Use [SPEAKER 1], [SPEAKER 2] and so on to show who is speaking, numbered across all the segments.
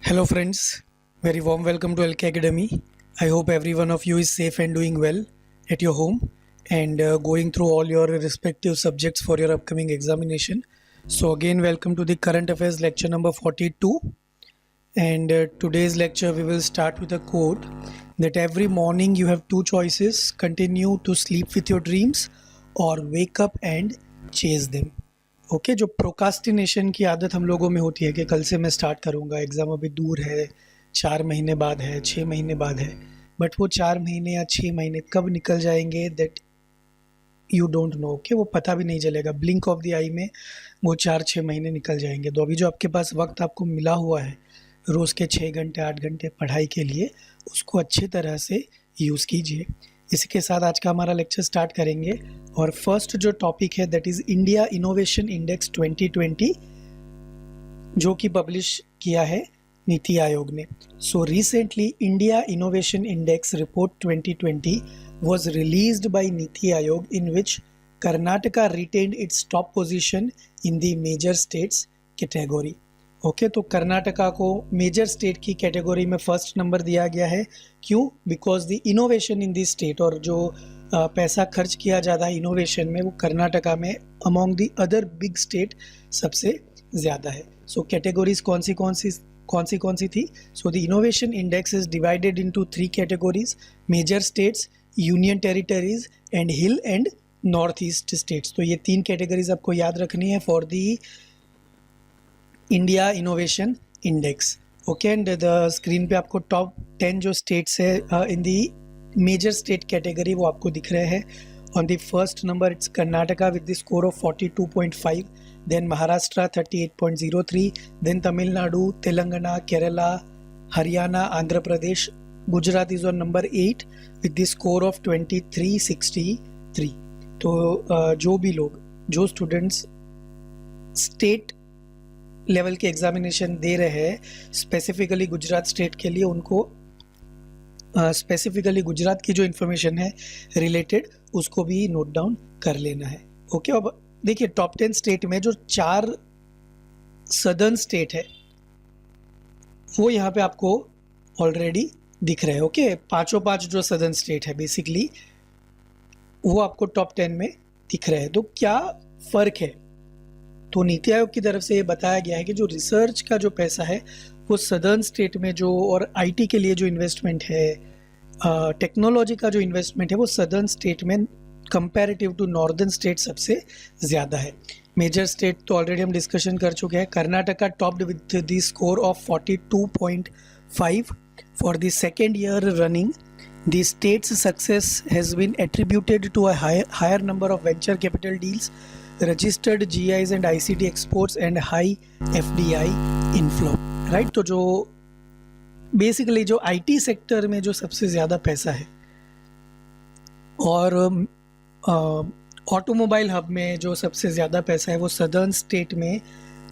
[SPEAKER 1] Hello friends, very warm welcome to LK Academy. I hope every one of you is safe and doing well at your home and going through all your respective subjects for your upcoming examination. So again welcome to the current affairs lecture number 42, and today's lecture we will start with a quote that every morning you have two choices: continue to sleep with your dreams or wake up and chase them. Okay जो procrastination की आदत हम लोगों में होती है कि कल से मैं स्टार्ट करूँगा, एग्ज़ाम अभी दूर है, 4 महीने बाद है, 6 महीने बाद है, बट वो 4 महीने या 6 महीने कब निकल जाएंगे that you don't know. Okay, वो पता भी नहीं चलेगा, ब्लिंक ऑफ द आई में वो 4-6 महीने निकल जाएंगे। तो अभी जो आपके पास वक्त आपको मिला हुआ है रोज़ के 6 घंटे 8 घंटे पढ़ाई के लिए, उसको अच्छी तरह से यूज़ कीजिए। इसी के साथ आज का हमारा लेक्चर स्टार्ट करेंगे और फर्स्ट जो टॉपिक है that is India innovation index 2020, जो कि पब्लिश किया है नीति आयोग ने। So recently India innovation index report 2020 was released by Niti Aayog, in which Karnataka retained its top position in the major states category. Okay तो कर्नाटका को major state की category में first number दिया गया है। क्यों? Because the innovation in this state, और जो पैसा खर्च किया ज़्यादा है इनोवेशन में वो कर्नाटका में among the other big state सबसे ज़्यादा है। सो कैटेगरीज कौन सी थी? So the innovation index is divided into 3 categories: major states, union territories and hill and north east states. तो ये 3 कैटेगरीज आपको याद रखनी है for the India innovation index. Okay, and the screen पे आपको टॉप 10 जो स्टेट्स है in the major state category वो आपको दिख रहे हैं। On the first number it's Karnataka with the score of 42.5, then Maharashtra 38.03, then Tamil Nadu, Telangana, Kerala, Haryana, Andhra Pradesh, Gujarat is on number 8 with the score of 2363। तो जो स्टूडेंट्स स्टेट लेवल के एग्जामिनेशन दे रहे हैं स्पेसिफिकली गुजरात स्टेट के लिए, उनको स्पेसिफिकली गुजरात की जो इन्फॉर्मेशन है रिलेटेड उसको भी नोट डाउन कर लेना है। ओके, अब देखिए टॉप 10 स्टेट में जो 4 सदर्न स्टेट है वो यहाँ पे आपको ऑलरेडी दिख रहे हैं। ओके, 5 जो सदर्न स्टेट है बेसिकली वो आपको टॉप 10 में दिख रहे हैं। तो क्या फ़र्क है? तो नीति आयोग की तरफ से ये बताया गया है कि जो रिसर्च का जो पैसा है वो सदर्न स्टेट में जो, और आईटी के लिए जो इन्वेस्टमेंट है, टेक्नोलॉजी का जो इन्वेस्टमेंट है वो सदर्न स्टेट में कंपैरेटिव टू नॉर्दर्न स्टेट सबसे ज़्यादा है। मेजर स्टेट तो ऑलरेडी हम डिस्कशन कर चुके हैं। Karnataka topped with the score of 42.5 for the second year running. The state's success has been attributed to a higher number of venture capital deals, registered GIs and ICT exports and high FDI inflow. Right? तो जो basically जो IT sector में जो सबसे ज़्यादा पैसा है और ऑटोमोबाइल हब में जो सबसे ज़्यादा पैसा है वो सदर्न स्टेट में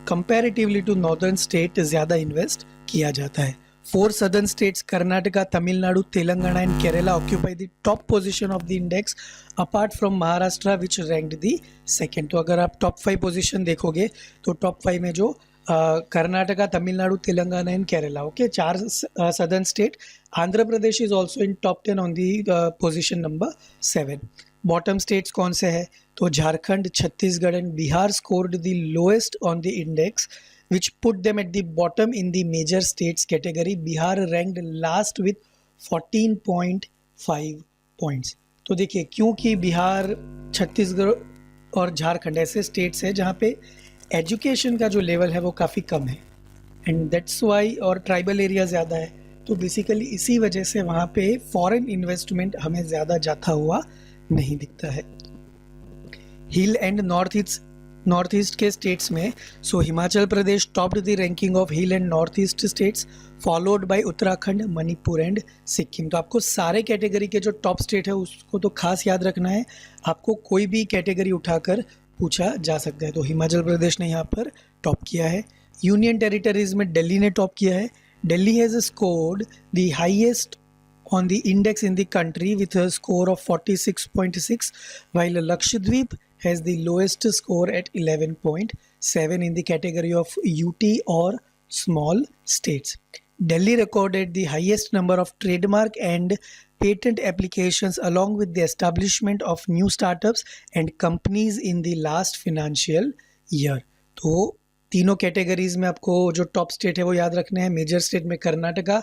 [SPEAKER 1] कंपैरेटिवली टू नॉर्दर्न स्टेट ज़्यादा इन्वेस्ट किया जाता है। 4 southern states Karnataka, Tamil Nadu, Telangana and Kerala occupy the top position of the index apart from Maharashtra which ranked the second. तो अगर आप top 5 position देखोगे तो top 5 में जो Karnataka, Tamil Nadu, Telangana and Kerala, okay 4 southern state. Andhra Pradesh is also in top 10 on the position number 7. Bottom states कौन से है? तो Jharkhand, Chhattisgarh and Bihar scored the lowest on the index which put them at the bottom in the major states category. Bihar ranked last with 14.5 points. तो देखिए क्योंकि बिहार, छत्तीसगढ़ और झारखंड ऐसे states हैं जहाँ पे एजुकेशन का जो लेवल है वो काफ़ी कम है एंड दैट्स वाई, और ट्राइबल एरिया ज़्यादा है, तो बेसिकली इसी वजह से वहाँ पे फॉरेन इन्वेस्टमेंट हमें ज़्यादा जाता हुआ नहीं दिखता है। हिल एंड नॉर्थ ईस्ट के स्टेट्स में so Himachal Pradesh topped the ranking of hill and north east states followed by Uttarakhand, Manipur and Sikkim. तो आपको सारे कैटेगरी के जो टॉप स्टेट है उसको तो खास याद रखना है, आपको कोई भी कैटेगरी उठाकर पूछा जा सकता है। तो हिमाचल प्रदेश ने यहाँ पर टॉप किया है। यूनियन टेरिटरीज में दिल्ली ने टॉप किया है। Delhi has scored the highest on the index in the country with a score of 46.6, while Lakshadweep has the lowest score at 11.7 in the category of UT or small states. Delhi recorded the highest number of trademark and patent applications along with the establishment of new startups and companies in the last financial year. तो तीनों categories में आपको जो top state है वो याद रखने हैं. मेजर स्टेट में Karnataka,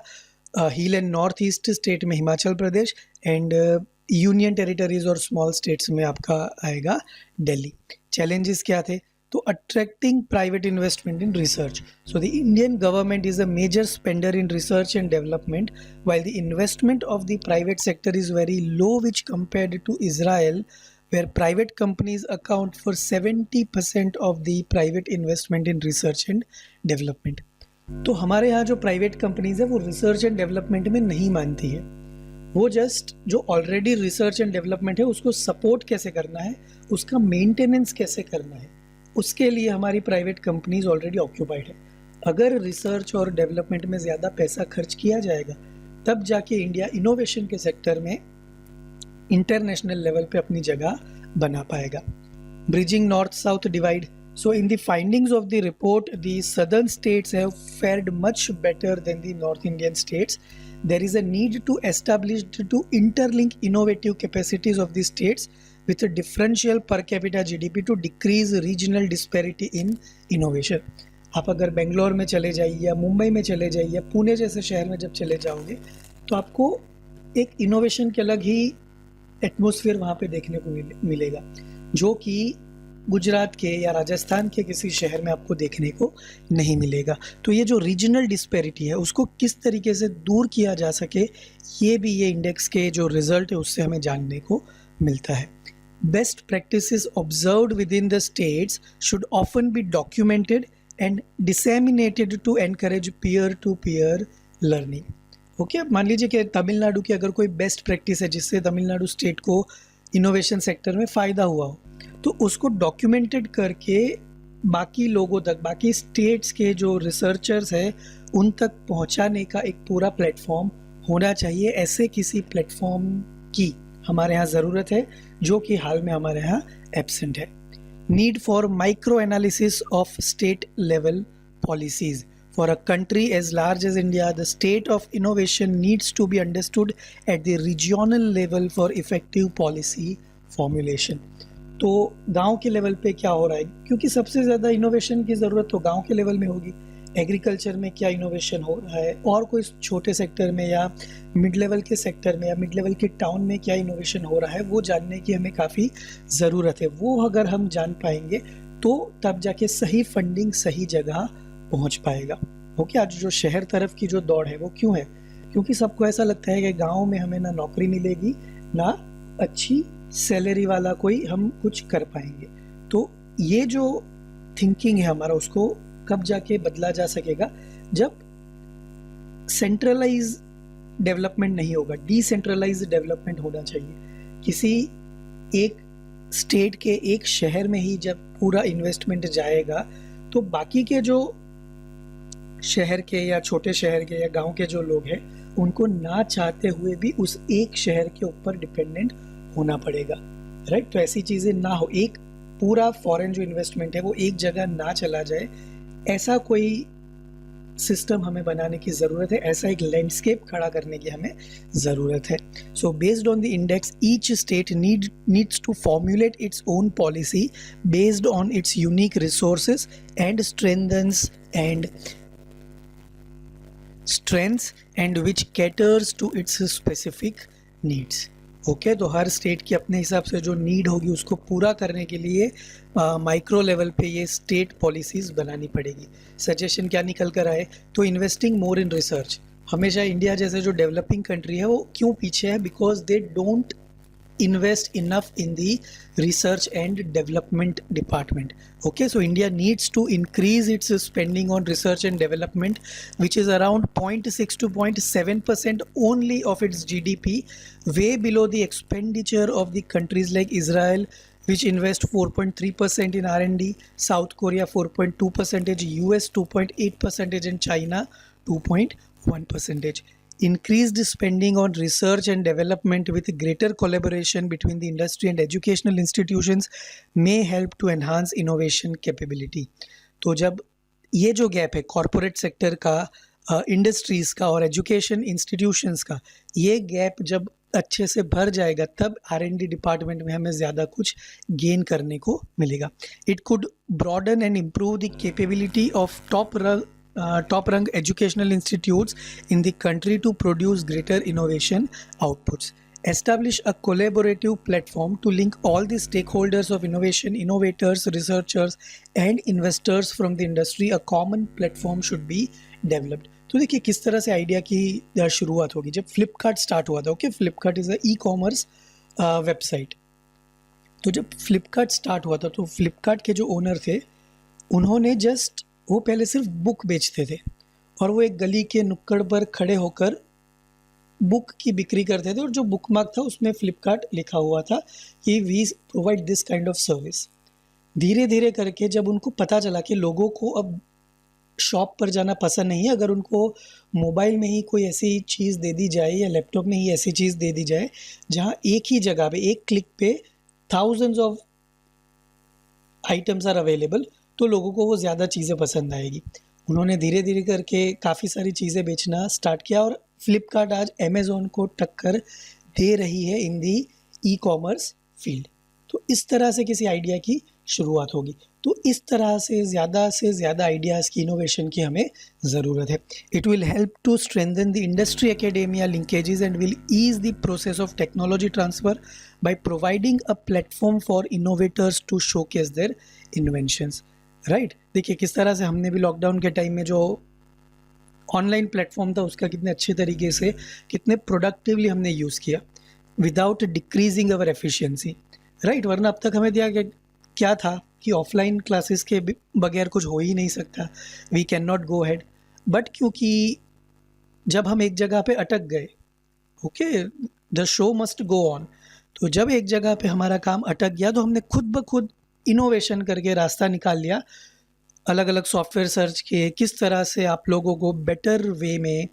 [SPEAKER 1] hill and north east state में Himachal Pradesh and union territories और स्मॉल स्टेट्स में आपका आएगा दिल्ली. चैलेंजेस क्या थे? तो attracting private investment in research. So the Indian government is a major spender in research and development while the investment of the private sector is very low which compared to Israel where private companies account for 70% of the private investment in research and development. तो हमारे यहाँ जो private companies है वो research and development में नहीं मानती है. वो जस्ट जो ऑलरेडी रिसर्च एंड डेवलपमेंट है उसको सपोर्ट कैसे करना है, उसका मेंटेनेंस कैसे करना है, उसके लिए हमारी प्राइवेट कंपनीज ऑलरेडी ऑक्यूपाइड है. अगर रिसर्च और डेवलपमेंट में ज़्यादा पैसा खर्च किया जाएगा तब जाके इंडिया इनोवेशन के सेक्टर में इंटरनेशनल लेवल पे अपनी जगह बना पाएगा. Bridging north south divide. So in the findings of the report, the southern states have fared much better than the North Indian states. There is a need to establish to interlink innovative capacities of the states with a differential per capita GDP to decrease regional disparity in innovation. आप अगर बेंगलोर में चले जाइए या मुंबई में चले जाइए या पुणे जैसे शहर में जब चले जाओगे तो आपको एक इनोवेशन के अलग ही एटमॉस्फेयर वहाँ पे देखने को मिलेगा जो कि गुजरात के या राजस्थान के किसी शहर में आपको देखने को नहीं मिलेगा. तो ये जो रीजनल डिस्पैरिटी है उसको किस तरीके से दूर किया जा सके ये भी ये इंडेक्स के जो रिजल्ट है उससे हमें जानने को मिलता है. Best practices observed within the states should often be documented and disseminated to encourage peer to peer learning. Okay, मान लीजिए कि तमिलनाडु की अगर कोई बेस्ट प्रैक्टिस है जिससे तमिलनाडु स्टेट को इनोवेशन सेक्टर में फ़ायदा हुआ हो तो उसको डॉक्यूमेंटेड करके बाकी लोगों तक, बाकी स्टेट्स के जो रिसर्चर्स हैं उन तक पहुंचाने का एक पूरा प्लेटफॉर्म होना चाहिए. ऐसे किसी प्लेटफॉर्म की हमारे यहाँ ज़रूरत है जो कि हाल में हमारे यहाँ एब्सेंट है. Need for micro analysis of state level policies. For a country as large as India, the state of innovation needs to be understood at the regional level for effective policy formulation. तो गांव के level पे क्या हो रहा है, क्योंकि सबसे ज़्यादा इनोवेशन की ज़रूरत तो गांव के लेवल में होगी. एग्रीकल्चर में क्या इनोवेशन हो रहा है और कोई छोटे सेक्टर में या मिड लेवल के सेक्टर में या मिड लेवल के टाउन में क्या इनोवेशन हो रहा है वो जानने की हमें काफ़ी ज़रूरत है. वो अगर हम जान पाएंगे तो तब जाके सही फंडिंग सही जगह पहुंच पाएगा. ओके, आज जो शहर तरफ की जो दौड़ है वो क्यों है? क्योंकि सबको ऐसा लगता है कि गांव में हमें ना नौकरी मिलेगी ना अच्छी सैलरी वाला कोई हम कुछ कर पाएंगे. तो ये जो थिंकिंग है हमारा उसको कब जाके बदला जा सकेगा? जब सेंट्रलाइज डेवलपमेंट नहीं होगा, डिसेंट्रलाइज डेवलपमेंट होना चाहिए. किसी एक स्टेट के एक शहर में ही जब पूरा इन्वेस्टमेंट जाएगा तो बाकी के जो शहर के या छोटे शहर के या गांव के जो लोग हैं उनको ना चाहते हुए भी उस एक शहर के ऊपर डिपेंडेंट होना पड़ेगा. राइट, तो ऐसी चीज़ें ना हो. एक पूरा फॉरेन जो इन्वेस्टमेंट है वो एक जगह ना चला जाए, ऐसा कोई सिस्टम हमें बनाने की ज़रूरत है. ऐसा एक लैंडस्केप खड़ा करने की हमें ज़रूरत है. So based on the index each state needs to formulate its own policy based on its unique resources and strengths and which caters to its specific needs. Okay, तो हर स्टेट की अपने हिसाब से जो नीड होगी उसको पूरा करने के लिए माइक्रो लेवल पे ये स्टेट पॉलिसीज़ बनानी पड़ेगी. सजेशन क्या निकल कर आए? तो इन्वेस्टिंग मोर इन रिसर्च. हमेशा इंडिया जैसे जो डेवलपिंग कंट्री है वो क्यों पीछे है? Because they don't invest enough in the research and development department. Okay, so India needs to increase its spending on research and development, which is around 0.6 to 0.7% only of its GDP, way below the expenditure of the countries like Israel, which invest 4.3% in R&D, South Korea 4.2%, US 2.8%, and China 2.1%. Increased spending on research and development with greater collaboration between the industry and educational institutions may help to enhance innovation capability. तो जब ये जो gap है corporate sector का industries का और education institutions का, ये गैप जब अच्छे से भर जाएगा तब R&D डिपार्टमेंट में हमें ज़्यादा कुछ गेन करने को मिलेगा. It could broaden and improve the capability of top rung educational institutes in the country to produce greater innovation outputs. Establish a collaborative platform to link all the stakeholders of innovation, innovators, researchers and investors from the industry. A common platform should be developed. तो देखिए किस तरह से idea की शुरुआत होगी. जब Flipkart start हुआ था, okay, Flipkart is a e commerce website. तो जब फ्लिपकार्ट स्टार्ट हुआ था तो फ्लिपकार्ट के जो ओनर थे उन्होंने जस्ट, वो पहले सिर्फ बुक बेचते थे और वो एक गली के नुक्कड़ पर खड़े होकर बुक की बिक्री करते थे और जो बुक मार्क था उसमें फ्लिपकार्ट लिखा हुआ था कि we provide this kind of service. धीरे धीरे करके जब उनको पता चला कि लोगों को अब शॉप पर जाना पसंद नहीं है, अगर उनको मोबाइल में ही कोई ऐसी चीज़ दे दी जाए या लैपटॉप में ही ऐसी चीज़ दे दी जाए जहाँ एक ही जगह पे एक क्लिक पे thousands of items are available, तो लोगों को वो ज़्यादा चीज़ें पसंद आएगी. उन्होंने धीरे धीरे करके काफ़ी सारी चीज़ें बेचना स्टार्ट किया और फ्लिपकार्ट आज अमेज़ॉन को टक्कर दे रही है in the e commerce field. तो इस तरह से किसी आइडिया की शुरुआत होगी. तो इस तरह से ज़्यादा आइडियाज़ की, इनोवेशन की हमें ज़रूरत है. It will help to strengthen the industry academia linkages and will ease the process of technology transfer by providing a platform for innovators to showcase their inventions. Right. देखिए किस तरह से हमने भी लॉकडाउन के टाइम में जो ऑनलाइन प्लेटफॉर्म था उसका कितने अच्छे तरीके से, कितने प्रोडक्टिवली हमने यूज़ किया विदाउट डिक्रीजिंग अवर एफिशिएंसी. राइट. वरना अब तक हमें दिया क्या था कि ऑफलाइन क्लासेस के बगैर कुछ हो ही नहीं सकता, we can not go ahead. But क्योंकि जब हम एक जगह पे अटक गए, okay, the show must go on, तो जब एक जगह पे हमारा काम अटक गया तो हमने खुद ब खुद इनोवेशन करके रास्ता निकाल लिया. अलग अलग सॉफ्टवेयर सर्च किए किस तरह से आप लोगों को बेटर वे में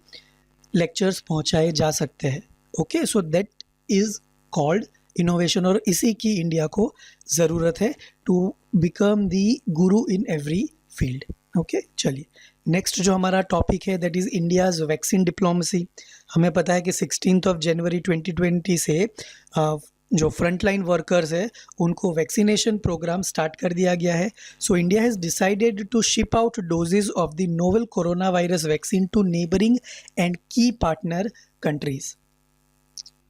[SPEAKER 1] लेक्चर्स पहुंचाए जा सकते हैं. Okay, so that is called innovation और इसी की इंडिया को ज़रूरत है to become the Guru in every field. Okay, चलिए नेक्स्ट जो हमारा टॉपिक है that is India's vaccine diplomacy. हमें पता है कि 16 जनवरी 2020 से जो फ्रंटलाइन वर्कर्स है उनको वैक्सीनेशन प्रोग्राम स्टार्ट कर दिया गया है. So India has decided to ship out doses of the novel corona virus vaccine to neighbouring and key partner countries.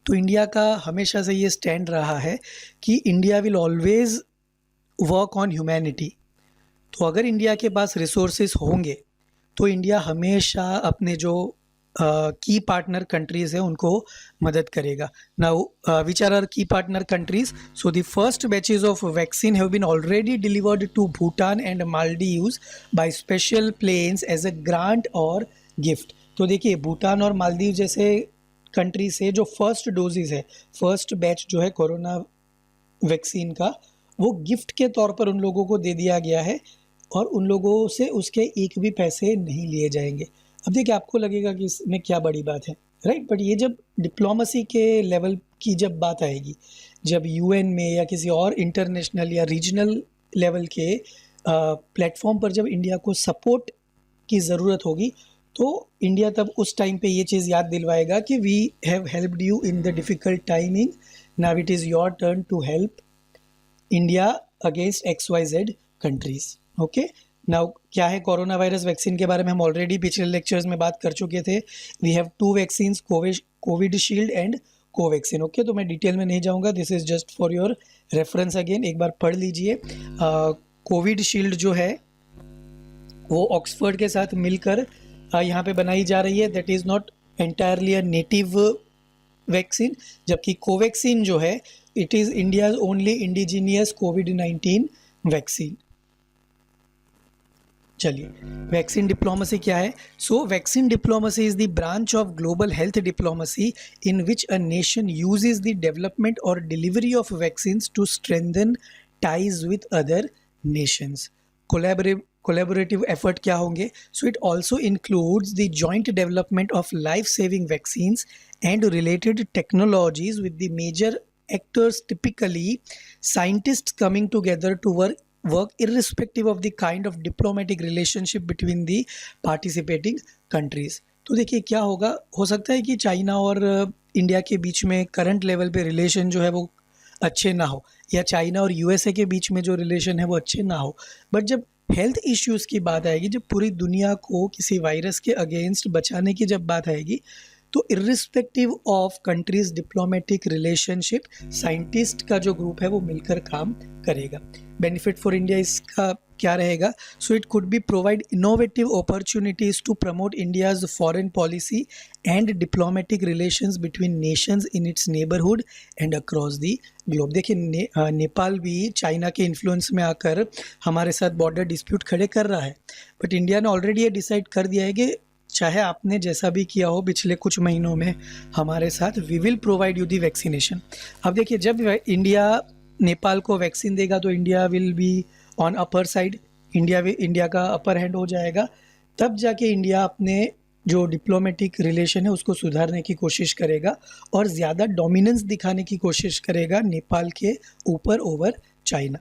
[SPEAKER 1] तो इंडिया का हमेशा से ये स्टैंड रहा है कि India will always work on humanity. तो अगर इंडिया के पास रिसोर्सेज होंगे तो इंडिया हमेशा अपने जो की पार्टनर कंट्रीज़ हैं उनको मदद करेगा. Now which are key partner countries? So the first batches of vaccine have been already delivered to Bhutan and Maldives by special planes as a grant और गिफ्ट. तो देखिए भूटान और मालदीव जैसे कंट्री से जो फर्स्ट डोजेज है, फर्स्ट बैच जो है कोरोना वैक्सीन का, वो गिफ्ट के तौर पर उन लोगों को दे दिया गया है और उन लोगों से उसके एक भी पैसे नहीं लिए जाएंगे. अब देखिए आपको लगेगा कि इसमें क्या बड़ी बात है, राइट. बट ये जब डिप्लोमेसी के लेवल की जब बात आएगी, जब यूएन में या किसी और इंटरनेशनल या रीजनल लेवल के प्लेटफॉर्म पर जब इंडिया को सपोर्ट की ज़रूरत होगी तो इंडिया तब उस टाइम पे ये चीज़ याद दिलवाएगा कि we have helped you in the difficult timing, now it is your turn to help India against XYZ countries. Okay, now क्या है कोरोना वायरस वैक्सीन के बारे में हम ऑलरेडी पिछले लेक्चर्स में बात कर चुके थे. We have 2 vaccines, Covishield and Covaxin. Okay, तो मैं डिटेल में नहीं जाऊंगा, this is just for your reference. Again एक बार पढ़ लीजिए. कोविशील्ड जो है वो ऑक्सफोर्ड के साथ मिलकर यहाँ पे बनाई जा रही है. That is not entirely a native vaccine, जबकि कोवैक्सीन जो है it is India's only indigenous कोविड-19 वैक्सीन. चलिए वैक्सीन डिप्लोमेसी क्या है? So vaccine diplomacy is the branch of global health diplomacy in which a nation uses the development और delivery of vaccines to strengthen ties with other nations. Collaborative effort क्या होंगे? So it also includes the joint development of life saving vaccines and related technologies with the major actors, typically scientists coming together to work work irrespective of the kind of diplomatic relationship between the participating countries. तो देखिए क्या होगा, हो सकता है कि China और India के बीच में करंट लेवल पे रिलेशन जो है वो अच्छे ना हो, या चाइना और यूएसए के बीच में जो रिलेशन है वो अच्छे ना हो, बट जब हेल्थ इश्यूज़ की बात आएगी, जब पूरी दुनिया को किसी वायरस के अगेंस्ट बचाने की जब बात आएगी, तो irrespective of countries diplomatic relationship, scientist का जो ग्रुप है वो मिलकर काम करेगा. बेनिफिट फॉर इंडिया इसका क्या रहेगा? So it could be provide innovative opportunities to promote India's foreign policy and diplomatic relations between nations in its neighbourhood and across the globe. देखिए नेपाल भी चाइना के इन्फ्लुएंस में आकर हमारे साथ बॉर्डर डिस्प्यूट खड़े कर रहा है, बट इंडिया ने ऑलरेडी ये डिसाइड कर दिया है कि चाहे आपने जैसा भी किया हो पिछले कुछ महीनों में हमारे साथ, we will provide you the vaccination. अब देखिए जब इंडिया नेपाल को वैक्सीन देगा तो India will be on upper side, India का अपर हैंड हो जाएगा. तब जाके इंडिया अपने जो डिप्लोमेटिक रिलेशन है उसको सुधारने की कोशिश करेगा और ज़्यादा डोमिनेंस दिखाने की कोशिश करेगा नेपाल के ऊपर over China.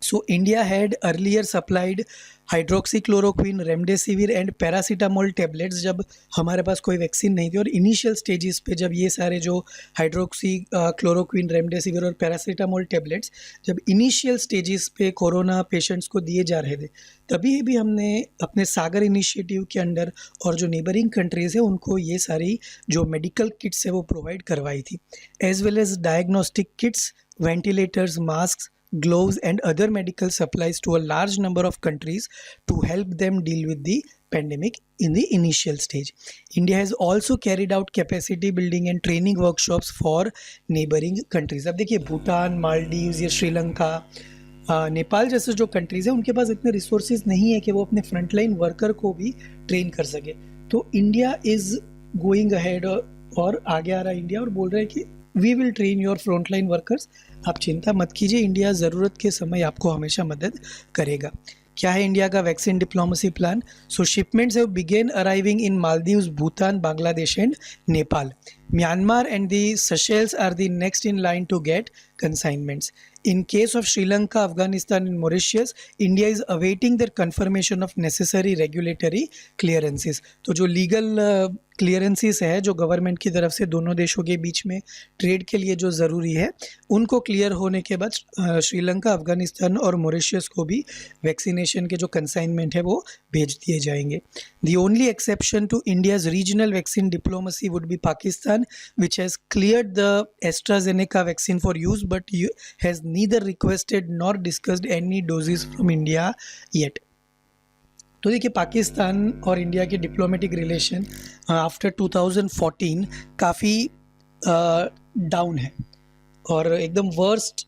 [SPEAKER 1] So India had earlier supplied hydroxychloroquine, remdesivir and paracetamol tablets जब हमारे पास कोई वैक्सीन नहीं थी, और इनिशियल स्टेजेस पे जब ये सारे जो हाइड्रोक्सी क्लोरोक्विन, रेमडेसिविर और पैरासीटामोल टेबलेट्स जब इनिशियल स्टेजेस पे कोरोना पेशेंट्स को दिए जा रहे थे, तभी भी हमने अपने सागर इनिशिएटिव के अंडर और जो नेबरिंग कंट्रीज़ है उनको ये सारी जो मेडिकल किट्स है वो प्रोवाइड करवाई थी, as well as diagnostic kits, ventilators, masks, gloves and other medical supplies to a large number of countries to help them deal with the pandemic in the initial stage. India has also carried out capacity building and training workshops for neighboring countries. अब देखिए भूटान, मालदीव्स या श्रीलंका, नेपाल जैसे जो countries हैं उनके पास इतने resources नहीं है कि वो अपने फ्रंटलाइन वर्कर को भी ट्रेन कर सके. तो इंडिया इज़ गोइंग अहेड और आगे आ रहा है इंडिया और बोल रहा है कि we will train your frontline workers, आप चिंता मत कीजिए, इंडिया ज़रूरत के समय आपको हमेशा मदद करेगा. क्या है इंडिया का vaccine diplomacy plan? So shipments have begin arriving in Maldives, Bhutan, Bangladesh and Nepal. Myanmar and the Seychelles are the next in line to get consignments. In case of Sri Lanka, Afghanistan and Mauritius, India is awaiting their confirmation of necessary regulatory clearances. तो जो legal clearances है जो government की तरफ से दोनों देशों के बीच में ट्रेड के लिए जो ज़रूरी है, उनको क्लियर होने के बाद श्रीलंका, अफगानिस्तान और मॉरिशस को भी वैक्सीनेशन के जो कंसाइनमेंट है वो भेज दिए जाएंगे. The only exception to India's regional vaccine diplomacy would be Pakistan, which has cleared the AstraZeneca vaccine for use but has neither requested nor discussed any doses from India yet. तो देखिए पाकिस्तान और India के diplomatic relation after 2014 काफ़ी down है और एकदम worst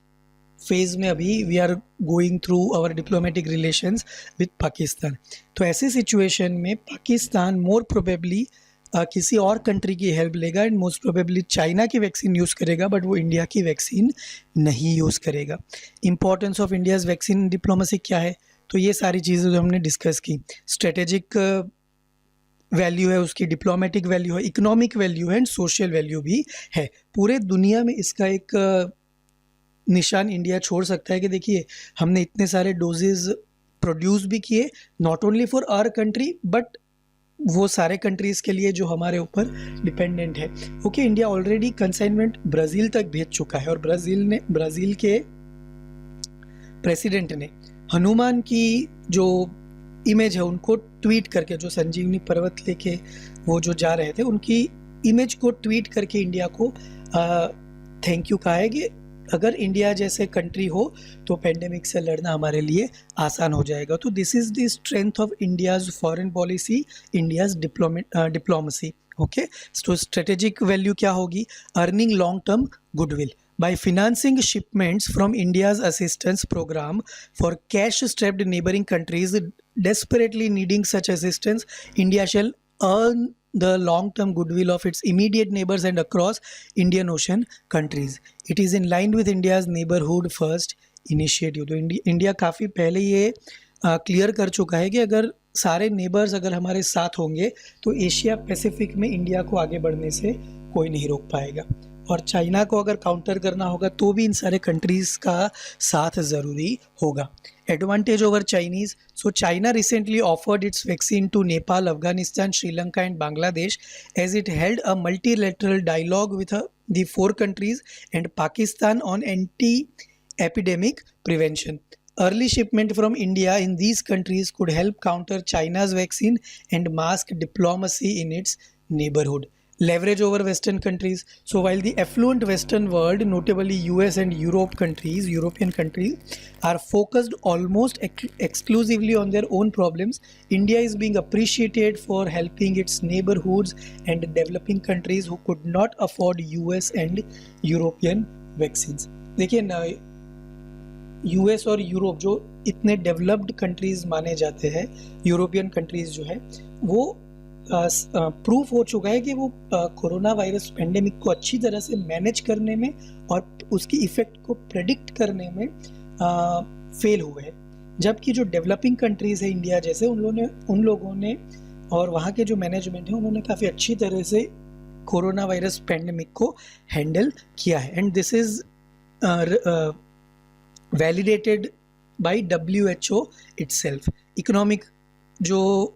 [SPEAKER 1] phase में अभी we are going through our diplomatic relations with Pakistan. तो ऐसी सिचुएशन में पाकिस्तान मोर प्रोबेबली किसी और कंट्री की हेल्प लेगा एंड मोस्ट प्रोबेबली चाइना की वैक्सीन यूज़ करेगा, बट वो इंडिया की वैक्सीन नहीं यूज़ करेगा. Importance of India's vaccine diplomacy क्या है? तो ये सारी चीज़ें जो हमने डिस्कस की, स्ट्रेटेजिक वैल्यू है उसकी, डिप्लोमेटिक वैल्यू है, इकोनॉमिक वैल्यू है एंड सोशल वैल्यू भी है. पूरे दुनिया में इसका एक निशान इंडिया छोड़ सकता है कि देखिए हमने इतने सारे डोजेज़ प्रोड्यूस भी किए, not only for our country but वो सारे कंट्रीज़ के लिए जो हमारे ऊपर डिपेंडेंट है. Okay, India already consignment Brazil तक भेज चुका है और ब्राज़ील के प्रेसिडेंट ने हनुमान की जो इमेज है उनको ट्वीट करके, जो संजीवनी पर्वत लेके वो जो जा रहे थे उनकी इमेज को ट्वीट करके इंडिया को थैंक यू कहा है कि अगर इंडिया जैसे कंट्री हो तो पेंडेमिक से लड़ना हमारे लिए आसान हो जाएगा. तो this is the strength of India's foreign policy, India's diplomacy. Okay, तो स्ट्रेटेजिक वैल्यू क्या होगी? Earning long term goodwill. By financing shipments from India's assistance program for cash-strapped neighboring countries desperately needing such assistance, India shall earn the long-term goodwill of its immediate neighbors and across Indian Ocean countries. It is in line with India's neighborhood first initiative. तो India काफ़ी पहले ये clear कर चुका है कि अगर सारे नेबर्स अगर हमारे साथ होंगे तो एशिया पैसिफिक में इंडिया को आगे बढ़ने से कोई नहीं रोक पाएगा. और चाइना को अगर काउंटर करना होगा तो भी इन सारे कंट्रीज़ का साथ ज़रूरी होगा. Advantage over Chinese. So China recently offered its vaccine to Nepal, Afghanistan, Sri Lanka and Bangladesh as it held a multilateral dialogue with the four countries and Pakistan on anti-epidemic prevention. Early shipment from India in these countries could help counter China's vaccine and mask diplomacy in its neighborhood. Leverage over Western countries. So while the affluent Western world, notably US and European countries, are focused almost exclusively on their own problems, India is being appreciated for helping its neighborhoods and developing countries who could not afford US and European vaccines. देखिए ना, US और Europe जो इतने developed countries माने जाते हैं, European countries जो है वो प्रूफ हो चुका है कि वो कोरोना वायरस पेंडेमिक को अच्छी तरह से मैनेज करने में और उसकी इफेक्ट को प्रेडिक्ट करने में फेल हुए हैं. जबकि जो डेवलपिंग कंट्रीज है इंडिया जैसे, उन लोगों ने और वहाँ के जो मैनेजमेंट है उन्होंने काफ़ी अच्छी तरह से कोरोना वायरस पेंडेमिक को हैंडल किया है. And this is validated bye WHO itself. Economic जो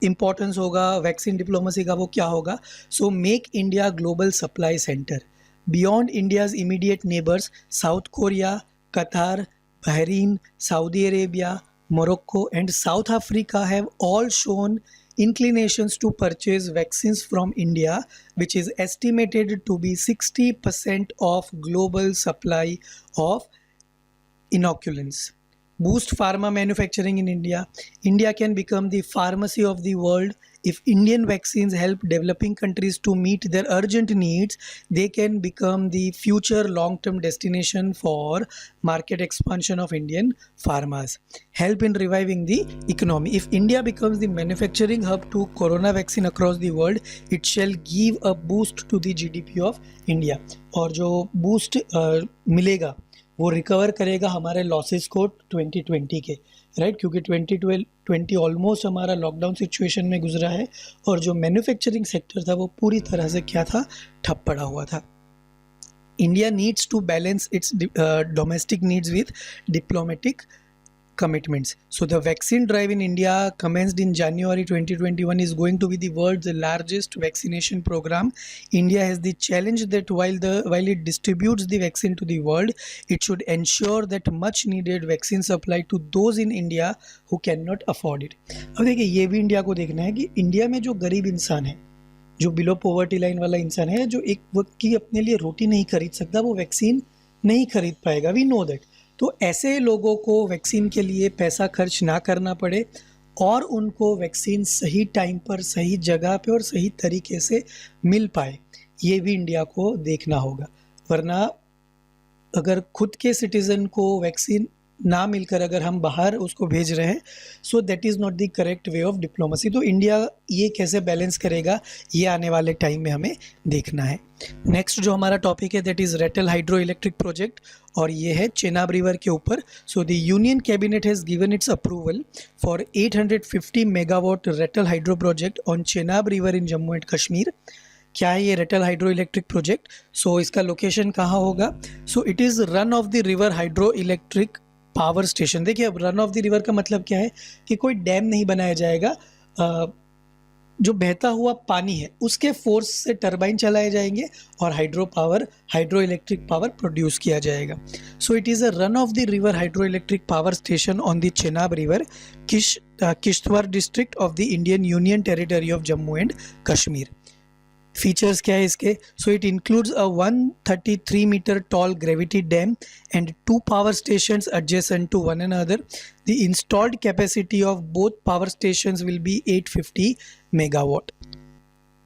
[SPEAKER 1] इम्पोर्टेंस होगा वैक्सीन डिप्लोमेसी का वो क्या होगा? So make India global supply centre. Beyond India's immediate neighbours south Korea, कतार, Bahrain, Saudi Arabia, Morocco and South Africa have all shown inclinations to purchase vaccines from India, which is estimated to be 60% of global supply of inoculants. Boost pharma manufacturing in India. India can become the pharmacy of the world. If Indian vaccines help developing countries to meet their urgent needs, they can become the future long-term destination for market expansion of Indian pharmas. Help in reviving the economy. If India becomes the manufacturing hub to corona vaccine across the world, it shall give a boost to the GDP of India. और जो boost मिलेगा वो recover करेगा हमारे losses को 2020 के, right? क्योंकि 2020 almost हमारा लॉकडाउन सिचुएशन में गुजरा है और जो मैन्युफैक्चरिंग सेक्टर था वो पूरी तरह से क्या था, ठप पड़ा हुआ था. India needs to balance its domestic needs with diplomatic commitments. So the vaccine drive in India commenced in January 2021 is going to be the world's largest vaccination program. India has the challenge that while it distributes the vaccine to the world, it should ensure that much needed vaccine supply to those in India who cannot afford it. अब देखिए ये भी India को देखना है कि India में जो गरीब इंसान है, जो बिलो पॉवर्टी लाइन वाला इंसान है, जो एक वक्त की अपने लिए रोटी नहीं खरीद सकता, वो वैक्सीन नहीं खरीद पाएगा. We know that. तो ऐसे लोगों को वैक्सीन के लिए पैसा खर्च ना करना पड़े और उनको वैक्सीन सही टाइम पर, सही जगह पे और सही तरीके से मिल पाए, ये भी इंडिया को देखना होगा. वरना अगर खुद के सिटीज़न को वैक्सीन ना मिलकर अगर हम बाहर उसको भेज रहे हैं, so that is not the correct way of diplomacy. तो इंडिया ये कैसे बैलेंस करेगा, ये आने वाले टाइम में हमें देखना है. नेक्स्ट जो हमारा टॉपिक है that is Ratle hydro electric project, और ये है चेनाब रिवर के ऊपर. So the union cabinet has given it's approval for 850 megawatt Ratle hydro project on Chenab river in Jammu and Kashmir. क्या है ये रेटल हाइड्रो इलेक्ट्रिक प्रोजेक्ट? सो इसका लोकेशन कहाँ होगा? सो it is run of the river hydro electric power station. देखिए अब रन ऑफ द रिवर का मतलब क्या है कि कोई डैम नहीं बनाया जाएगा, जो बहता हुआ पानी है उसके फोर्स से टरबाइन चलाए जाएंगे और हाइड्रो इलेक्ट्रिक पावर प्रोड्यूस किया जाएगा. So it is a run of the river hydro electric power station on the Chenab river, Kishtwar district of the Indian union territory of Jammu and Kashmir. Features क्या है इसके? So it includes a 133 metre tall gravity dam and 2 power stations adjacent to one another. The installed capacity of both power stations will be 850 megawatt.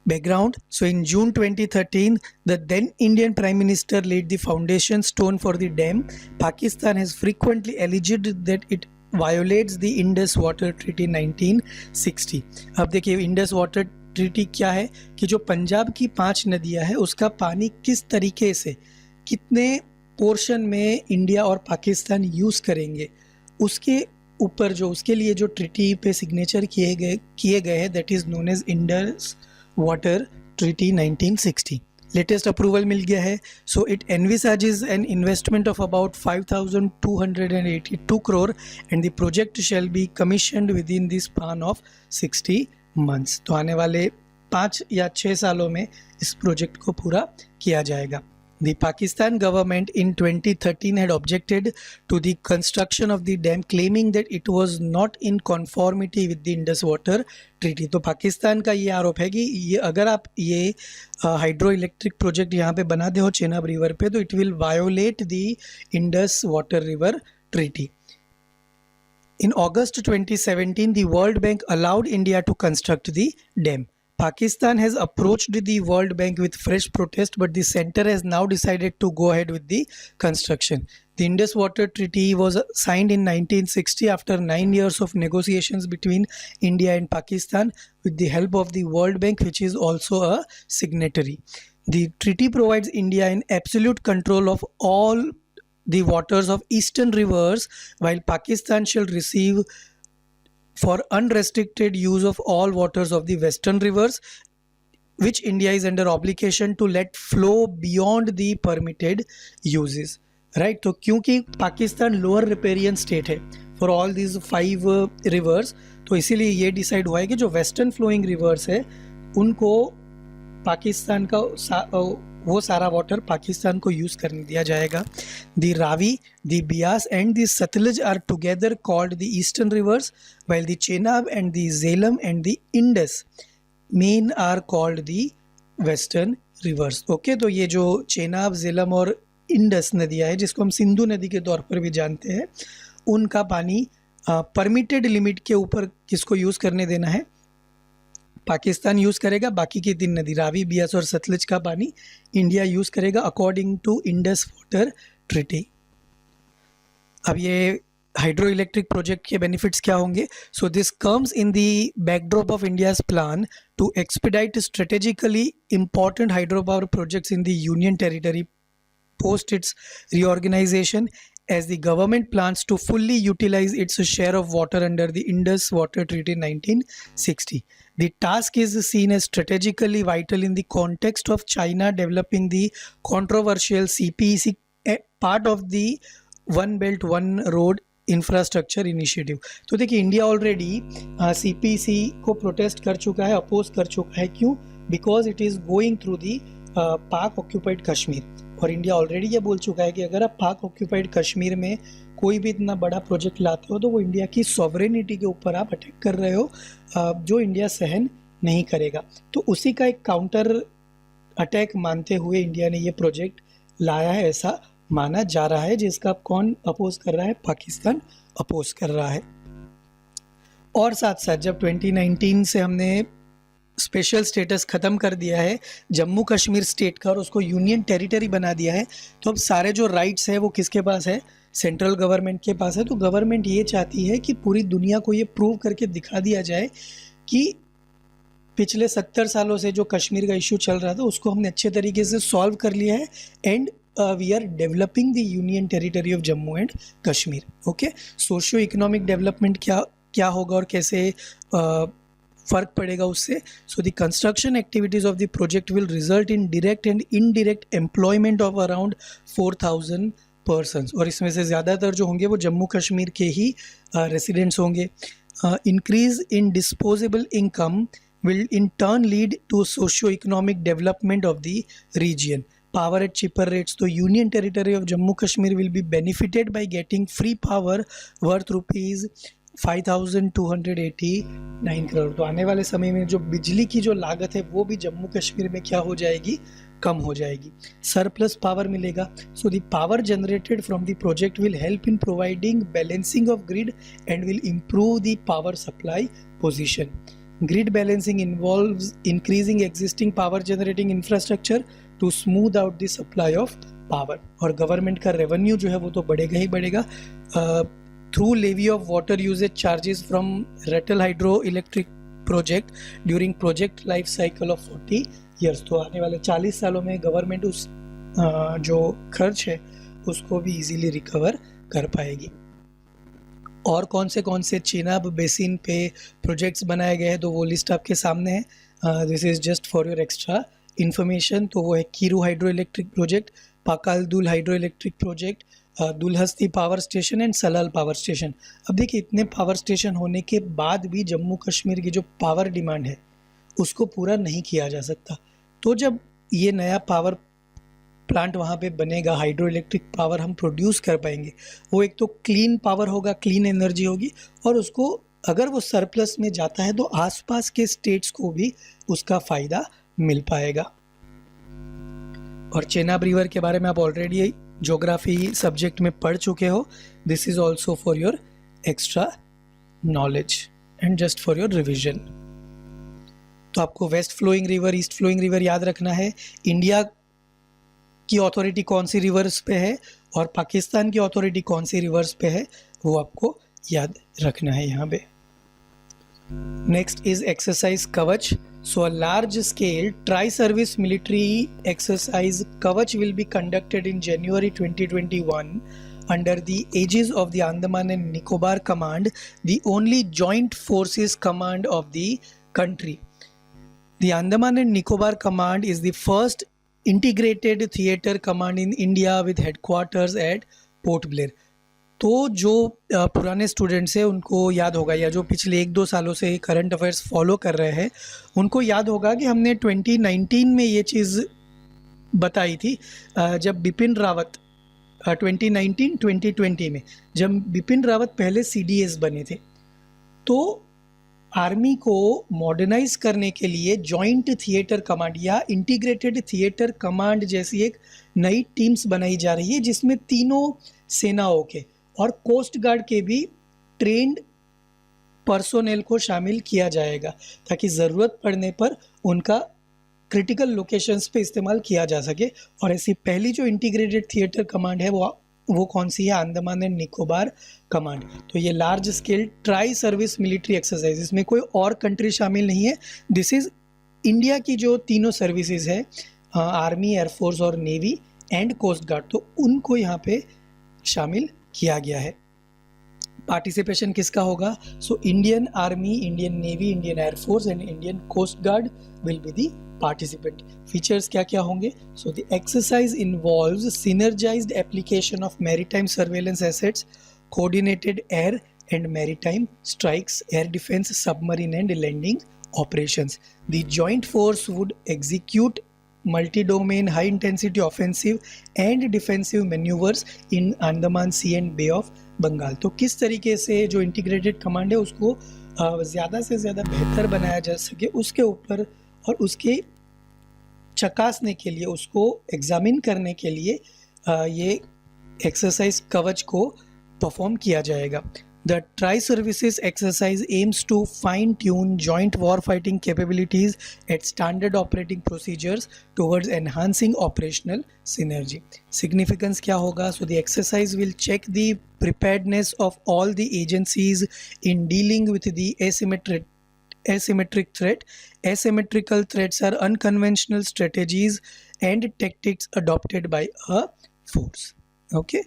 [SPEAKER 1] Background. So in June 2013, the then Indian Prime Minister laid the foundation stone for the dam. Pakistan has frequently alleged that it violates the Indus Water Treaty 1960. अब देखिए Indus water treaty क्या है कि जो पंजाब की 5 नदियां हैं उसका पानी किस तरीके से, कितने पोर्शन में इंडिया और पाकिस्तान यूज़ करेंगे, उसके ऊपर जो उसके लिए जो ट्रीटी पे सिग्नेचर किए गए हैं that is known as Indus water treaty 1960. Latest approval मिल गया है. So it envisages an investment of about 5,282 crore and the project shall be commissioned within the span of 60 months. तो आने वाले 5 या 6 सालों में इस प्रोजेक्ट को पूरा किया जाएगा. The Pakistan government in 2013 had objected to the construction of the dam, claiming that it was not in conformity with the Indus Water Treaty. तो पाकिस्तान का ये आरोप है कि ये अगर आप ये हाइड्रो इलेक्ट्रिक प्रोजेक्ट यहाँ पे बना दे हो चेनाब रिवर पे, तो it will violet the Indus water river treaty. In August 2017, the World Bank allowed India to construct the dam. Pakistan has approached the World Bank with fresh protest, but the center has now decided to go ahead with the construction. The Indus Water Treaty was signed in 1960 after 9 years of negotiations between India and Pakistan with the help of the World Bank, which is also a signatory. The treaty provides India in absolute control of all the waters of eastern rivers, while Pakistan shall receive for unrestricted use of all waters of the western rivers, which India is under obligation to let flow beyond the permitted uses. Right? तो क्योंकि Pakistan lower riparian state है for all these 5 reverse, तो इसीलिए ये decide हुआ है कि जो वेस्टर्न फ्लोइंग रिवर्स है उनको पाकिस्तान का वो सारा वाटर पाकिस्तान को यूज़ करने दिया जाएगा. The Ravi, the Beas and the Sutlej are together called the eastern rivers, while the Chenab and the Jhelum and the Indus main are called the western rivers. Okay, तो ये जो चेनाब, झेलम और इंडस नदियाँ हैं जिसको हम सिंधु नदी के तौर पर भी जानते हैं, उनका पानी परमिटेड लिमिट के ऊपर किसको यूज़ करने देना है? पाकिस्तान यूज़ करेगा. बाकी की 3 नदी रावी, बियास और सतलज का पानी इंडिया यूज़ करेगा according to Indus water treaty. अब ये हाइड्रो इलेक्ट्रिक प्रोजेक्ट के बेनिफिट्स क्या होंगे? So this comes in the backdrop of India's plan to expedite strategically important hydro power projects in the union territory post its reorganization, as the government plans to fully utilize its share of water under the Indus Water Treaty 1960. The task is seen as strategically vital in the context of China developing the controversial CPEC, part of the One Belt One Road infrastructure initiative. तो देखिए India already CPEC को protest कर चुका है, oppose कर चुका है. क्यों? Because it is going through the पाक ऑक्यूपाइड कश्मीर. और इंडिया ऑलरेडी ये बोल चुका है कि अगर आप पाक ऑक्यूपाइड कश्मीर में कोई भी इतना बड़ा प्रोजेक्ट लाते हो तो वो इंडिया की सॉवरेनिटी के ऊपर आप अटैक कर रहे हो, जो इंडिया सहन नहीं करेगा. तो उसी का एक काउंटर अटैक मानते हुए इंडिया ने ये प्रोजेक्ट लाया है, ऐसा माना जा रहा है, जिसका कौन अपोज कर रहा है? पाकिस्तान अपोज कर रहा है. और साथ साथ जब 2019 से हमने स्पेशल स्टेटस ख़त्म कर दिया है जम्मू कश्मीर स्टेट का और उसको यूनियन टेरिटरी बना दिया है, तो अब सारे जो राइट्स है वो किसके पास है? सेंट्रल गवर्नमेंट के पास है. तो गवर्नमेंट ये चाहती है कि पूरी दुनिया को ये प्रूव करके दिखा दिया जाए कि पिछले 70 सालों से जो कश्मीर का इशू चल रहा था उसको हमने अच्छे तरीके से सॉल्व कर लिया है and we are developing the union territory of Jammu and Kashmir. Okay, socio economic development क्या होगा और कैसे फ़र्क पड़ेगा उससे? So the construction activities of the project will result in direct and indirect employment of around 4,000 persons, और इसमें से ज़्यादातर जो होंगे वो जम्मू कश्मीर के ही रेसिडेंट्स होंगे. Increase in disposable income will in turn lead to socio-economic development of the region. Power at cheaper rates. So Union Territory of Jammu Kashmir will be benefited by getting free power worth rupees 5,289 crore. तो आने वाले समय में जो बिजली की जो लागत है वो भी जम्मू कश्मीर में क्या हो जाएगी? कम हो जाएगी. सरप्लस पावर मिलेगा. So the power generated from the project will help in providing balancing of grid and will improve the power supply position. Grid balancing involves increasing existing power generating infrastructure to smooth out the supply of power. और government का revenue जो है वो तो बढ़ेगा ही बढ़ेगा. Through levy of water usages charges from Ratle hydro electric project during project life cycle of 40 years. तो आने वाले 40 सालों में गवर्नमेंट उस जो खर्च है उसको भी इजीली रिकवर कर पाएगी. और कौन से चेनाब बेसिन पे प्रोजेक्ट्स बनाए गए हैं तो वो लिस्ट आपके सामने है. This is just for your extra information, तो वो है Kiru hydro electric project, Pakhal दुल hydro electric project, Dulhasti power station and Salal power station. अब देखिए, इतने पावर स्टेशन होने के बाद भी जम्मू कश्मीर की जो पावर डिमांड है उसको पूरा नहीं किया जा सकता। तो जब ये नया पावर प्लांट वहाँ पे बनेगा, हाइड्रो इलेक्ट्रिक पावर हम प्रोड्यूस कर पाएंगे, वो एक तो क्लीन पावर होगा, क्लीन एनर्जी होगी, और उसको अगर वो सरप्लस में जाता है तो आसपास के स्टेट्स को भी उसका फ़ायदा मिल पाएगा। और चेनाब रिवर के बारे में आप ऑलरेडी ज्योग्राफी सब्जेक्ट में पढ़ चुके हो। This is also for your extra knowledge and just for your revision. तो आपको west flowing river, east flowing river याद रखना है। इंडिया की अथॉरिटी कौन सी रिवर्स पे है और पाकिस्तान की अथॉरिटी कौन सी रिवर्स पे है, वो आपको याद रखना है यहाँ पे। नेक्स्ट इज एक्सरसाइज कवच। So a large scale tri-service military exercise Kavach will be conducted in January 2021 under the aegis of the Andaman and Nicobar Command, the only joint forces command of the country. The Andaman and Nicobar Command is the first integrated theatre command in India with headquarters at Port Blair. तो जो पुराने students हैं उनको याद होगा, या जो पिछले 1-2 सालों से करंट अफेयर्स फॉलो कर रहे हैं उनको याद होगा कि हमने 2019 में ये चीज़ बताई थी, जब बिपिन रावत 2019-2020 में जब बिपिन रावत पहले CDS बने थे, तो आर्मी को मॉडर्नाइज करने के लिए जॉइंट थिएटर कमांड या इंटीग्रेटेड थिएटर कमांड जैसी एक नई टीम्स बनाई जा रही है, जिसमें तीनों सेनाओं के और कोस्ट गार्ड के भी ट्रेंड पर्सोनेल को शामिल किया जाएगा, ताकि ज़रूरत पड़ने पर उनका क्रिटिकल लोकेशंस पे इस्तेमाल किया जा सके। और ऐसी पहली जो इंटीग्रेटेड थिएटर कमांड है वो कौन सी है? Andaman and Nicobar command. तो ये large scale tri service military exercise, इसमें कोई और कंट्री शामिल नहीं है। दिस इज़ इंडिया की जो तीनों सर्विसेज है, आर्मी, एयरफोर्स और नेवी एंड कोस्ट गार्ड, तो उनको यहाँ पे शामिल किया गया है। पार्टिसिपेशन किसका होगा? So Indian army, Indian navy, Indian air force and Indian coast guard will be the participant. Features क्या क्या होंगे? So the exercise involves synergised application of maritime surveillance assets, coordinated air and maritime strikes, air defence, submarine and landing operations. The joint force would execute multi-domain high-intensity offensive and defensive maneuvers in Andaman Sea and Bay of Bengal. तो किस तरीके से जो integrated command है उसको ज़्यादा से ज़्यादा बेहतर बनाया जा सके, उसके ऊपर और उसके चकासने के लिए, उसको एग्जामिन करने के लिए ये एक्सरसाइज कवच को परफॉर्म किया जाएगा। The Tri-Services exercise aims to fine-tune joint war-fighting capabilities at standard operating procedures towards enhancing operational synergy. Significance क्या होगा? So the exercise will check the preparedness of all the agencies in dealing with the asymmetric threat. Asymmetrical threats are unconventional strategies and tactics adopted by a force. Okay.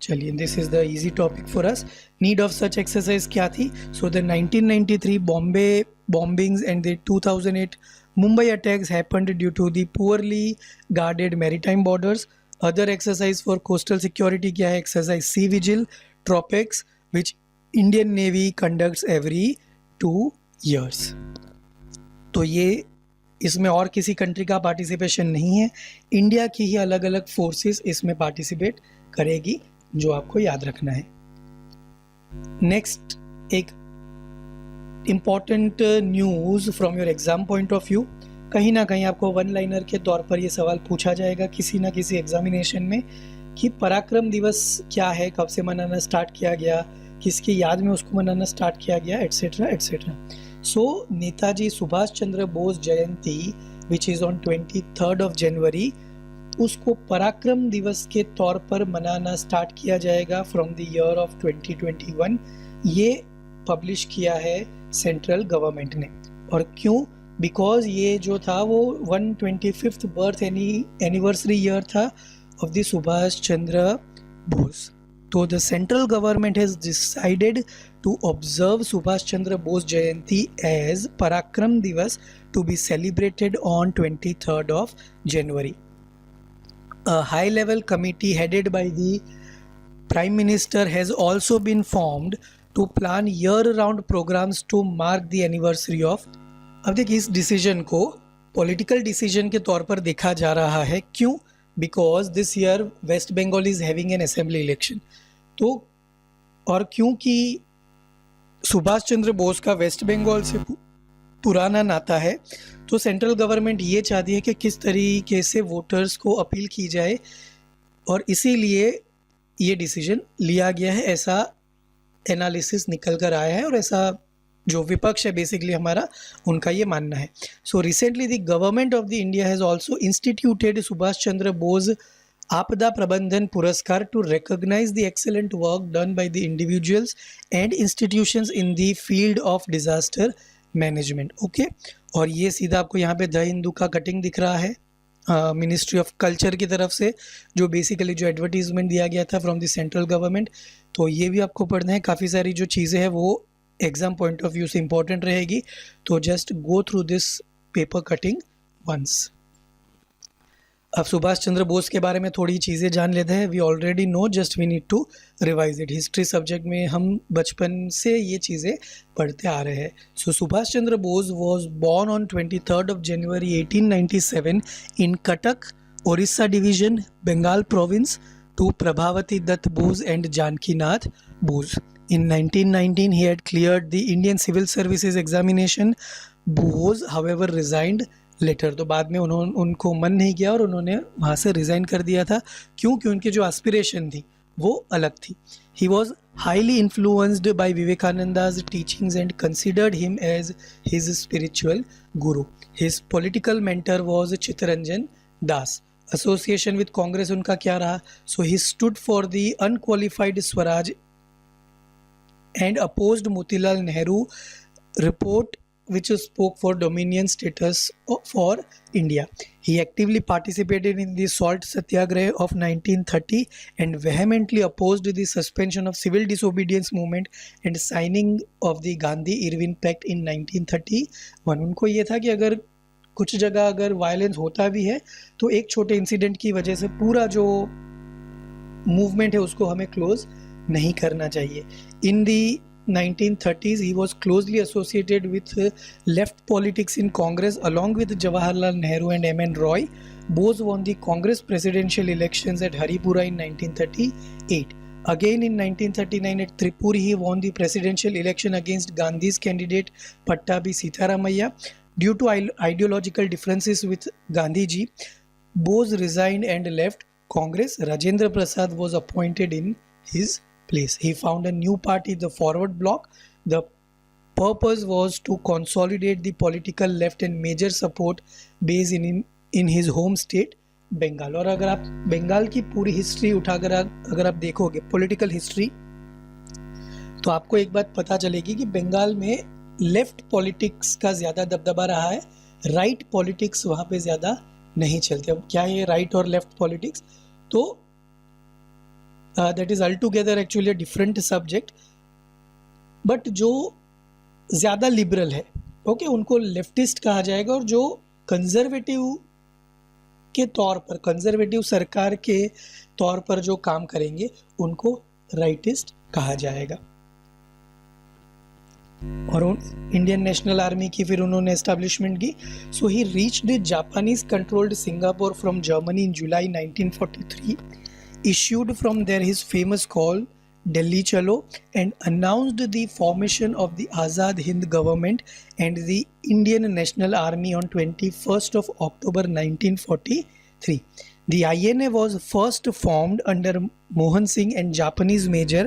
[SPEAKER 1] चलिए, this is the easy topic for us. Need of such exercise क्या थी? So the 1993 Bombay bombings and the 2008 Mumbai attacks happened due to the poorly guarded maritime borders. Other exercise for coastal security क्या है? Exercise Sea Vigil, Tropex, which Indian Navy conducts every 2 years. तो ये इसमें और किसी country का participation नहीं है, इंडिया की ही अलग अलग फोर्सेस इसमें पार्टिसिपेट करेगी, जो आपको याद रखना है। नेक्स्ट, एक important news from your exam point of view. कहीं ना कहीं आपको वन लाइनर के तौर पर ये सवाल पूछा जाएगा किसी ना किसी एग्जामिनेशन में कि पराक्रम दिवस क्या है, कब से मनाना स्टार्ट किया गया, किसकी याद में उसको मनाना स्टार्ट किया गया, etcetera etcetera. So Netaji Subhash Chandra Bose Jayanti which is on 23rd of January, उसको पराक्रम दिवस के तौर पर मनाना स्टार्ट किया जाएगा फ्रॉम द ईयर ऑफ 2021। ये पब्लिश किया है सेंट्रल गवर्नमेंट ने। और क्यों? बिकॉज ये जो था वो 125th बर्थ एनिवर्सरी ईयर था ऑफ द सुभाष चंद्र बोस। तो the central government has decided to observe Subhash Chandra Bose Jayanti as Parakram Diwas to be celebrated on 23rd of January. A high level committee headed by the Prime Minister has also been formed to plan year-round programs to mark the anniversary of. अब देखिए इस decision को political decision के तौर पर देखा जा रहा है. क्यों? Because this year West Bengal is having an assembly election. तो और क्योंकि सुभाष चंद्र बोस का वेस्ट बंगाल से पुराना नाता है, तो सेंट्रल गवर्नमेंट ये चाहती है कि किस तरीके से वोटर्स को अपील की जाए, और इसीलिए ये डिसीजन लिया गया है. ऐसा एनालिसिस निकल कर आया है और ऐसा जो विपक्ष है बेसिकली हमारा, उनका ये मानना है. So recently the government of the India has also instituted Subhash Chandra Bose Aapda Prabandhan Puraskar to recognize the excellent work done by the individuals and institutions in the field of disaster management. Okay, और ये सीधा आपको यहाँ पे द हिंदू का कटिंग दिख रहा है मिनिस्ट्री ऑफ कल्चर की तरफ से, जो बेसिकली जो एडवर्टीजमेंट दिया गया था फ्रॉम द सेंट्रल गवर्नमेंट. तो ये भी आपको पढ़ना है. काफ़ी सारी जो चीज़ें हैं वो एग्ज़ाम पॉइंट ऑफ व्यू से इंपॉर्टेंट रहेगी. तो just go through this paper cutting once. अब सुभाष चंद्र बोस के बारे में थोड़ी चीज़ें जान लेते हैं. We already know, just we need to revise it. History subject में हम बचपन से ये चीज़ें पढ़ते आ रहे हैं. So Subhash Chandra Bose was born on 23rd of January 1897 in Cuttack, Odisha division, Bengal province, to Prabhavati Dutt Bose and Janki Nath Bose. In 1919, he had cleared the Indian Civil Services examination. Bose, however, resigned later. तो बाद में उनको मन नहीं किया और उन्होंने वहाँ से रिज़ाइन कर दिया था. क्योंकि उनकी जो एस्पिरेशन थी वो अलग थी. He was highly influenced by Vivekananda's teachings and considered him as his spiritual guru. His political mentor was Chittaranjan Das. Association with Congress उनका क्या रहा? So he stood for the unqualified Swaraj and opposed Motilal Nehru report which spoke for dominion status for India. He actively participated in the Salt Satyagraha of 1930 and vehemently opposed the suspension of civil disobedience movement and signing of the Gandhi-Irwin Pact in 1931. उनको ये था कि अगर कुछ जगह अगर violence होता भी है तो एक छोटे इंसिडेंट की वजह से पूरा जो मूवमेंट है उसको हमें क्लोज नहीं करना चाहिए. इन दी 1930s he was closely associated with left politics in Congress along with Jawaharlal Nehru and M.N. Roy. Bose won the Congress presidential elections at Haripura in 1938. Again in 1939 at Tripuri he won the presidential election against Gandhi's candidate Pattabi Sitaramayya. Due to ideological differences with Gandhiji, Bose resigned and left Congress. Rajendra Prasad was appointed in his place. He found a new party, the Forward Bloc. The purpose was to consolidate the political left and major support base in his home state, Bengal. और अगर आप बंगाल की पूरी history उठाकर अगर आप देखोगे political history, तो आपको एक बात पता चलेगी कि बंगाल में लेफ्ट पॉलिटिक्स का ज़्यादा दबदबा रहा है, राइट पॉलिटिक्स वहाँ पे ज़्यादा नहीं चलते. अब क्या है राइट और लेफ्ट पॉलिटिक्स? तो that is all together actually a different subject. But जो ज़्यादा लिबरल है, ओके, उनको लेफ्टिस्ट कहा जाएगा, और जो कंजर्वेटिव के तौर पर, कंजर्वेटिव सरकार के तौर पर जो काम करेंगे उनको राइटिस्ट कहा जाएगा. और इंडियन नेशनल आर्मी की फिर उन्होंने एस्टैब्लिशमेंट की. So he reached Japanese controlled Singapore from Germany in July 1943, issued from there his famous call Delhi Chalo, and announced the formation of the Azad Hind government and the Indian National Army on 21st of October 1943. The INA was first formed under Mohan Singh and Japanese Major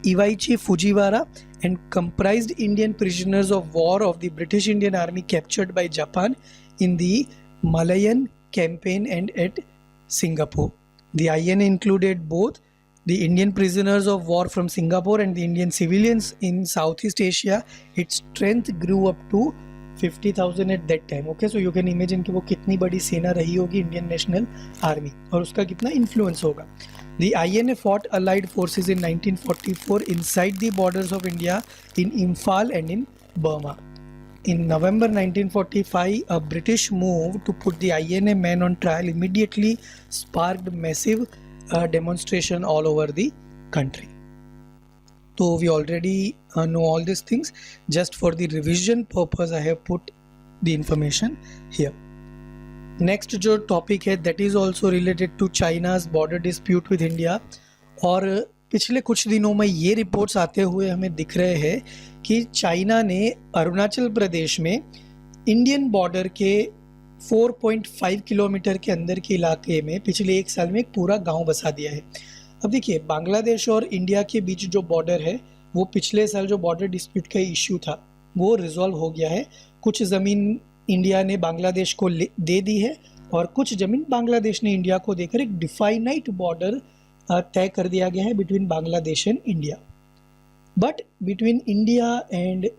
[SPEAKER 1] Iwaichi Fujiwara and comprised Indian prisoners of war of the British Indian Army captured by Japan in the Malayan campaign and at Singapore. The INA included both the Indian prisoners of war from Singapore and the Indian civilians in Southeast Asia. Its strength grew up to 50,000 at that time. Okay, so you can imagine कि वो कितनी बड़ी सेना रही होगी Indian national army, और उसका कितना इन्फ्लुएंस होगा. The INA fought Allied forces in 1944 inside the borders of India in Imphal and in Burma. In November 1945, a British move to put the INA men on trial immediately sparked massive demonstration all over the country. So we already know all these things. Just for the revision purpose, I have put the information here. Next जो topic है that is also related to China's border dispute with India. और पिछले कुछ दिनों में ये reports आते हुए हमें दिख रहे हैं कि चाइना ने अरुणाचल प्रदेश में इंडियन बॉर्डर के 4.5 किलोमीटर के अंदर के इलाके में पिछले एक साल में एक पूरा गांव बसा दिया है। अब देखिए, बांग्लादेश और इंडिया के बीच जो बॉर्डर है वो पिछले साल जो बॉर्डर डिस्प्यूट का इश्यू था वो रिजॉल्व हो गया है। कुछ ज़मीन इंडिया ने बांग्लादेश को दे दी है और कुछ ज़मीन बांग्लादेश ने इंडिया को देकर एक डिफाइनाइट बॉर्डर तय कर दिया गया है between Bangladesh and India. But between India and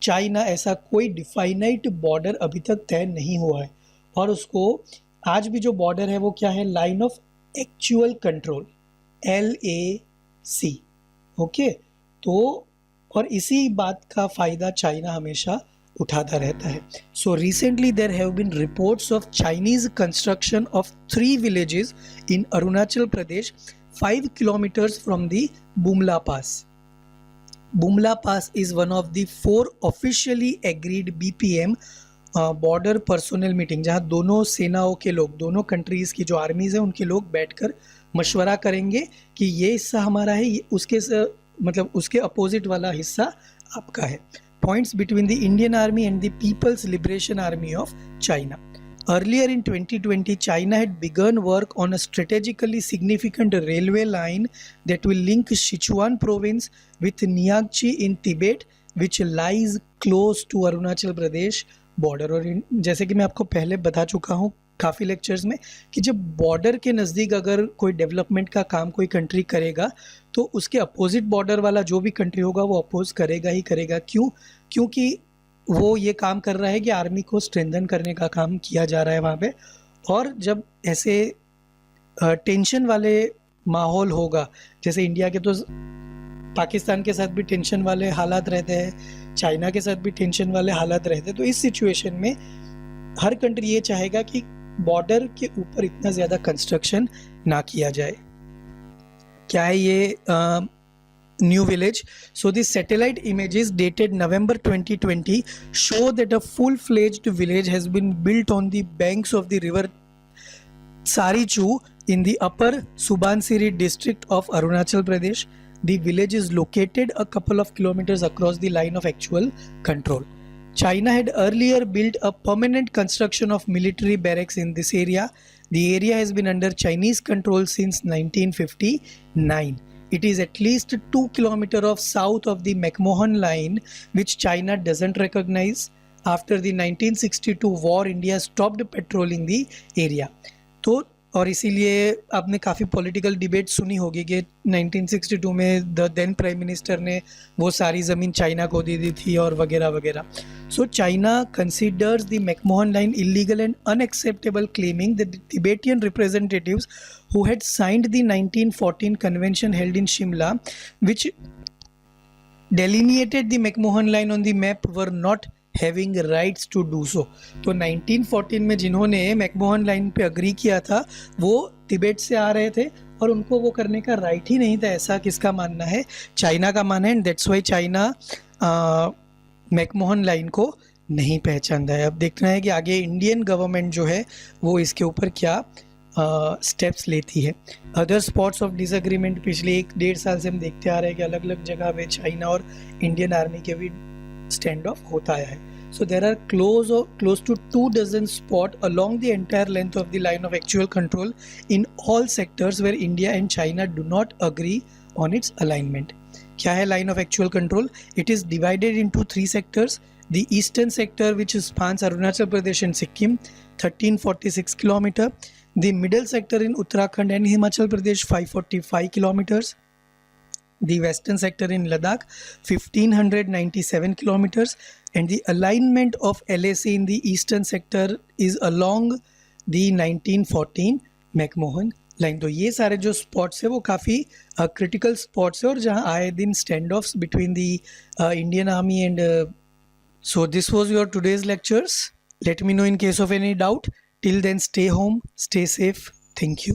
[SPEAKER 1] China ऐसा कोई डिफाइनाइट बॉर्डर अभी तक तय नहीं हुआ है। और उसको आज भी जो बॉर्डर है वो क्या है, line of actual control, LAC। Okay, तो और इसी बात का फ़ायदा चाइना हमेशा उठाता रहता है। So recently there have been reports of Chinese construction of 3 villages in Arunachal Pradesh 5 kilometers from the Bumla pass. Bumla pass is one of the 4 officially agreed BPM border personnel meeting, जहां दोनों सेनाओं के लोग, दोनों कंट्रीज की जो आर्मीज है उनके लोग बैठकर मशवरा करेंगे कि ये हिस्सा हमारा है, ये उसके अपोजिट वाला हिस्सा आपका है। Points between the Indian Army and the People's Liberation Army of China. Earlier in 2020, China had begun work on a strategically significant railway line that will link Sichuan province with Nyangchi in Tibet, which lies close to Arunachal Pradesh border. और जैसे कि मैं आपको पहले बता चुका हूँ काफ़ी लेक्चर्स में कि जब बॉर्डर के नज़दीक अगर कोई डेवलपमेंट का काम कोई कंट्री करेगा तो उसके अपोजिट बॉर्डर वाला जो भी कंट्री होगा वो अपोज करेगा ही करेगा। क्यों? क्योंकि वो ये काम कर रहा है कि आर्मी को स्ट्रेंथन करने का काम किया जा रहा है वहाँ पे। और जब ऐसे टेंशन वाले माहौल होगा, जैसे इंडिया के तो पाकिस्तान के साथ भी टेंशन वाले हालात रहते हैं, चाइना के साथ भी टेंशन वाले हालात रहते हैं, तो इस सिचुएशन में हर कंट्री ये चाहेगा कि बॉर्डर के ऊपर इतना ज़्यादा कंस्ट्रक्शन ना किया जाए। क्या है ये new village? So the satellite images dated November 2020 show that a full-fledged village has been built on the banks of the river Sarichu in the upper Subansiri district of Arunachal Pradesh. The village is located a couple of kilometers across the line of actual control. China had earlier built a permanent construction of military barracks in this area. The area has been under Chinese control since 1959. It is at least 2 kilometers of south of the McMahon line, which China doesn't recognize. After the 1962 war, India stopped patrolling the area. तो और इसीलिए आपने काफ़ी political debate सुनी होगी कि 1962 में the then prime minister ने वो सारी ज़मीन चाइना को दे दी थी और वगैरह वगैरह। So China considers the McMahon line illegal and unacceptable, claiming that the Tibetan representatives who had signed the 1914 convention held in Shimla, which delineated the McMahon line on the map, were not having rights to do so. तो 1914 में जिन्होंने McMahon line पे agree किया था वो Tibet से आ रहे थे और उनको वो करने का राइट ही नहीं था, ऐसा किसका मानना है? चाइना का मानना है। That's why China McMahon line को नहीं पहचानता है। अब देखना है कि आगे इंडियन गवर्नमेंट जो है वो इसके ऊपर क्या स्टेप्स लेती है। अदर स्पॉट्स ऑफ डिसएग्रीमेंट पिछले 1-1.5 साल से हम देखते आ रहे हैं कि अलग अलग जगह पे चाइना और इंडियन आर्मी के भी स्टैंड ऑफ होता आया है। So there are close to 24 spots along the entire length of the line of actual control in all sectors where India and China do not agree on its alignment. क्या है line of actual control? It is divided into 3 sectors. The eastern sector, which spans Arunachal Pradesh and Sikkim, 1346 km. The middle sector in Uttarakhand and Himachal Pradesh, 545 kilometers. The western sector in Ladakh, 1597 kilometers. And the alignment of LAC in the eastern sector is along the 1914 McMahon line. तो ये सारे जो spots है वो काफ़ी critical spots है, और जहाँ आए दिन stand offs between the Indian army and so this was your today's lectures. Let me know in case of any doubt. Till then, stay home, stay safe. Thank you.